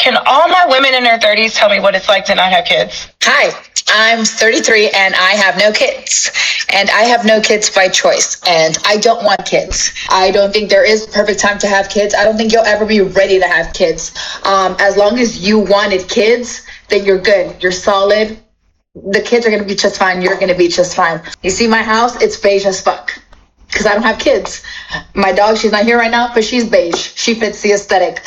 Can all my women in their 30s tell me what it's like to not have kids? Hi, I'm 33 and I have no kids. And I have no kids by choice. And I don't want kids. I don't think there is a perfect time to have kids. I don't think you'll ever be ready to have kids. As long as you wanted kids, then you're good. You're solid. The kids are going to be just fine. You're going to be just fine. You see my house? It's beige as fuck. Because I don't have kids. My dog, she's not here right now, but she's beige. She fits the aesthetic.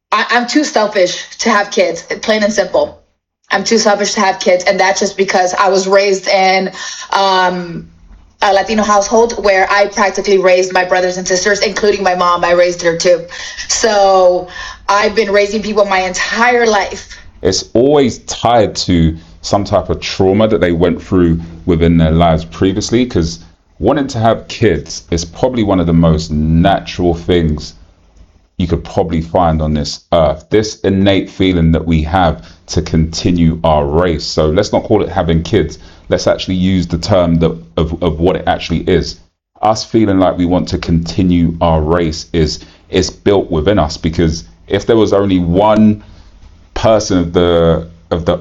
I'm too selfish to have kids, plain and simple. I'm too selfish to have kids, and that's just because I was raised in a Latino household where I practically raised my brothers and sisters, including my mom. I raised her too. So I've been raising people my entire life. It's always tied to some type of trauma that they went through within their lives previously, because wanting to have kids is probably one of the most natural things you could probably find on this earth. This innate feeling that we have to continue our race. So let's not call it having kids. Let's actually use the term of what it actually is. Us feeling like we want to continue our race is built within us, because if there was only one person of the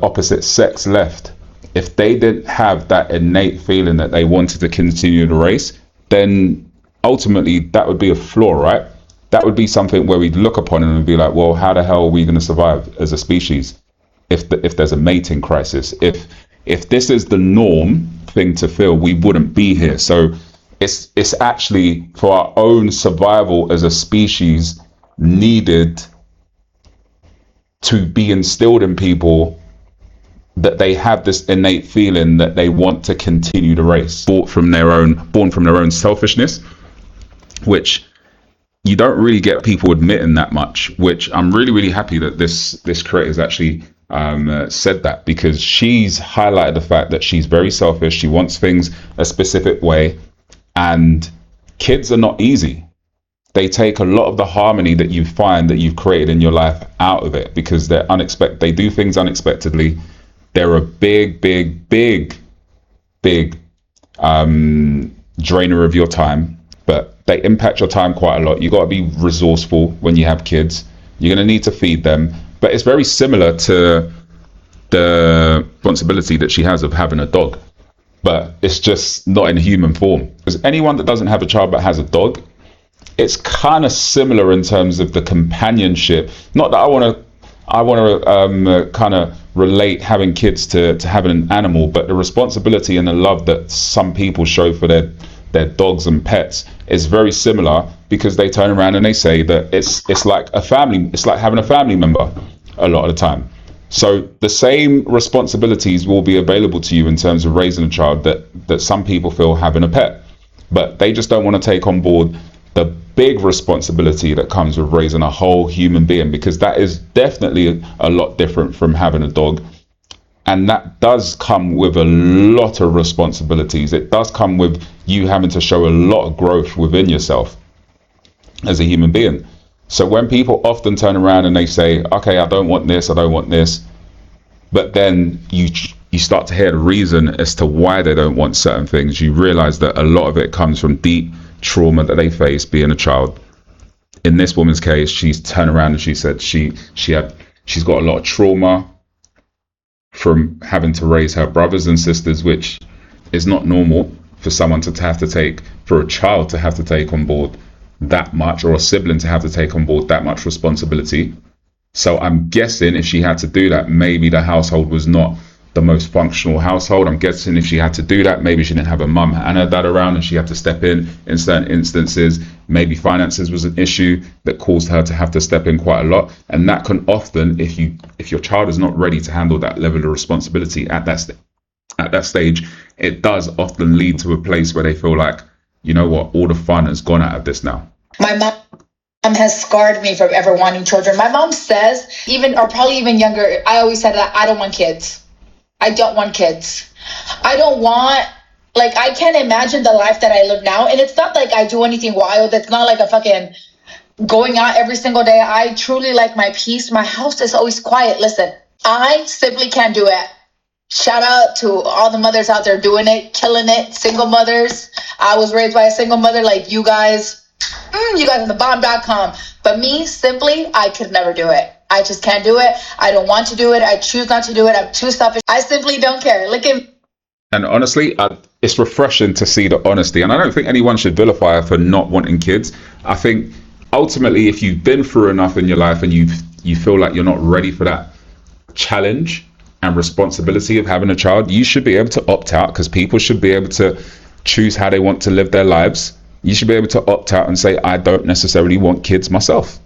opposite sex left, if they didn't have that innate feeling that they wanted to continue the race, then ultimately that would be a flaw, right? That would be something where we'd look upon it and be like, well, how the hell are we going to survive as a species if there's a mating crisis? If this is the norm thing to feel, we wouldn't be here. So it's actually for our own survival as a species needed to be instilled in people that they have this innate feeling that they want to continue the race, born from their own selfishness, which you don't really get people admitting that much, which I'm really, really happy that this creator has actually said that, because she's highlighted the fact that she's very selfish. She wants things a specific way, and kids are not easy. They take a lot of the harmony that you find that you've created in your life out of it, because they're unexpected. They do things unexpectedly. They're a big drainer of your time, but they impact your time quite a lot. You got to be resourceful when you have kids. You're going to need to feed them, but it's very similar to the responsibility that she has of having a dog, but it's just not in human form. Because anyone that doesn't have a child but has a dog, it's kind of similar in terms of the companionship. Not that I want to kind of relate having kids to having an animal, but the responsibility and the love that some people show for their dogs and pets is very similar, because they turn around and they say that it's like a family. It's like having a family member a lot of the time. So the same responsibilities will be available to you in terms of raising a child that some people feel having a pet, but they just don't want to take on board the big responsibility that comes with raising a whole human being, because that is definitely a lot different from having a dog. And that does come with a lot of responsibilities. It does come with you having to show a lot of growth within yourself as a human being. So when people often turn around and they say, okay, I don't want this, but then you start to hear the reason as to why they don't want certain things, you realize that a lot of it comes from deep trauma that they face being a child. In this woman's case, she's turned around and she said she's got a lot of trauma from having to raise her brothers and sisters, which is not normal for someone to have to take, for a child to have to take on board that much, or a sibling to have to take on board that much responsibility. So I'm guessing if she had to do that, maybe the household was not the most functional household. I'm guessing if she had to do that, maybe she didn't have a mum and her dad around and she had to step in certain instances. Maybe finances was an issue that caused her to have to step in quite a lot. And that can often, if your child is not ready to handle that level of responsibility at that stage, it does often lead to a place where they feel like, you know what, all the fun has gone out of this now. My mom has scarred me from ever wanting children. My mom says, probably even younger, I always said that I don't want kids. I don't want kids. I can't imagine the life that I live now. And it's not like I do anything wild. It's not like a fucking going out every single day. I truly like my peace. My house is always quiet. Listen, I simply can't do it. Shout out to all the mothers out there doing it, killing it, single mothers. I was raised by a single mother like you guys. You guys are the bomb.com. But me, simply, I could never do it. I just can't do it. I don't want to do it. I choose not to do it. I'm too selfish. I simply don't care. Look at me. And honestly, it's refreshing to see the honesty. And I don't think anyone should vilify her for not wanting kids. I think ultimately, if you've been through enough in your life and you feel like you're not ready for that challenge and responsibility of having a child, you should be able to opt out, because people should be able to choose how they want to live their lives. You should be able to opt out and say, I don't necessarily want kids myself.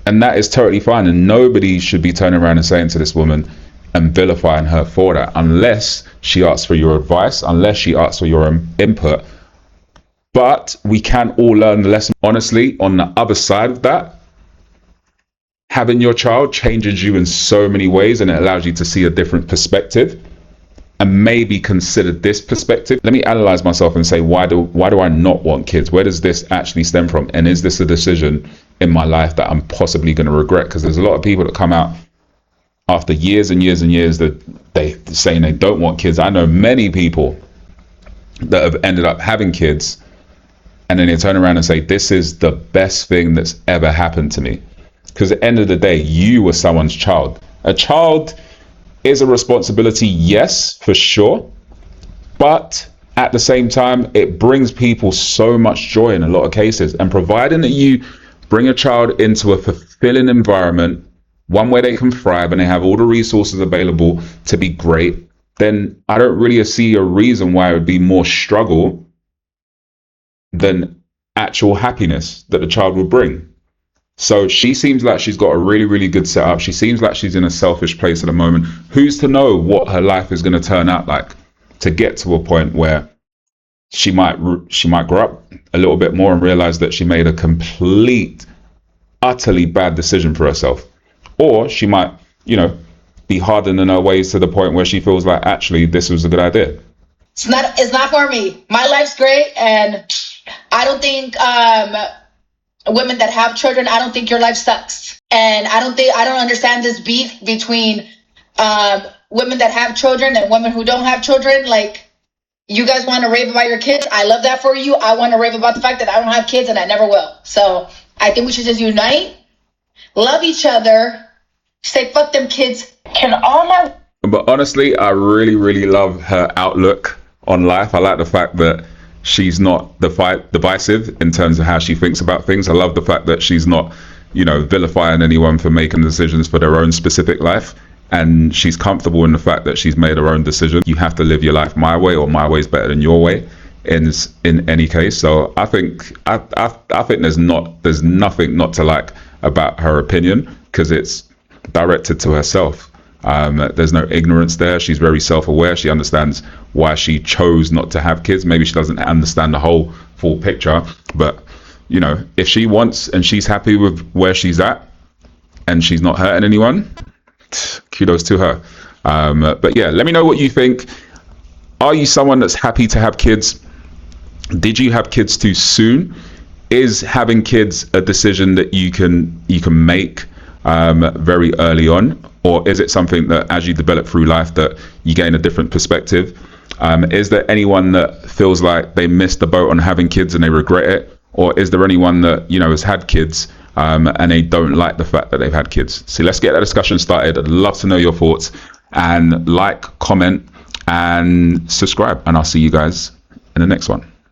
And that is totally fine. And nobody should be turning around and saying to this woman and vilifying her for that, unless she asks for your advice, unless she asks for your input. But we can all learn the lesson. Honestly, on the other side of that, having your child changes you in so many ways, and it allows you to see a different perspective and maybe consider this perspective. Let me analyze myself and say, why do I not want kids? Where does this actually stem from? And is this a decision in my life that I'm possibly going to regret? Because there's a lot of people that come out after years and years and years that they saying they don't want kids. I know many people that have ended up having kids, and then they turn around and say, this is the best thing that's ever happened to me. Because at the end of the day, you were someone's child. A child is a responsibility, yes, for sure. But at the same time, it brings people so much joy in a lot of cases. And providing that you bring a child into a fulfilling environment, one where they can thrive and they have all the resources available to be great, then I don't really see a reason why it would be more struggle than actual happiness that the child would bring. So she seems like she's got a really, really good setup. She seems like she's in a selfish place at the moment. Who's to know what her life is going to turn out like, to get to a point where she might grow up a little bit more and realize that she made a complete, utterly bad decision for herself. Or she might, be hardened in her ways to the point where she feels like, actually, this was a good idea. It's not for me. My life's great, and I don't think women that have children, I don't think your life sucks. And I don't understand this beef between women that have children and women who don't have children. Like, you guys want to rave about your kids. I love that for you. I want to rave about the fact that I don't have kids and I never will. So I think we should just unite, love each other, say fuck them kids. But honestly, I really, really love her outlook on life. I like the fact that she's not divisive in terms of how she thinks about things. I love the fact that she's not, vilifying anyone for making decisions for their own specific life. And she's comfortable in the fact that she's made her own decision. You have to live your life my way, or my way's better than your way in any case. So I think there's nothing not to like about her opinion, because it's directed to herself. There's no ignorance there. She's very self-aware. She understands why she chose not to have kids. Maybe she doesn't understand the full picture, but if she wants and she's happy with where she's at and she's not hurting anyone, kudos to her. But yeah, let me know what you think. Are you someone that's happy to have kids? Did you have kids too soon? Is having kids a decision that you can make very early on, or is it something that as you develop through life that you gain a different perspective? Is there anyone that feels like they missed the boat on having kids and they regret it, or is there anyone that has had kids and they don't like the fact that they've had kids? So let's get that discussion started. I'd love to know your thoughts, and like, comment and subscribe, and I'll see you guys in the next one.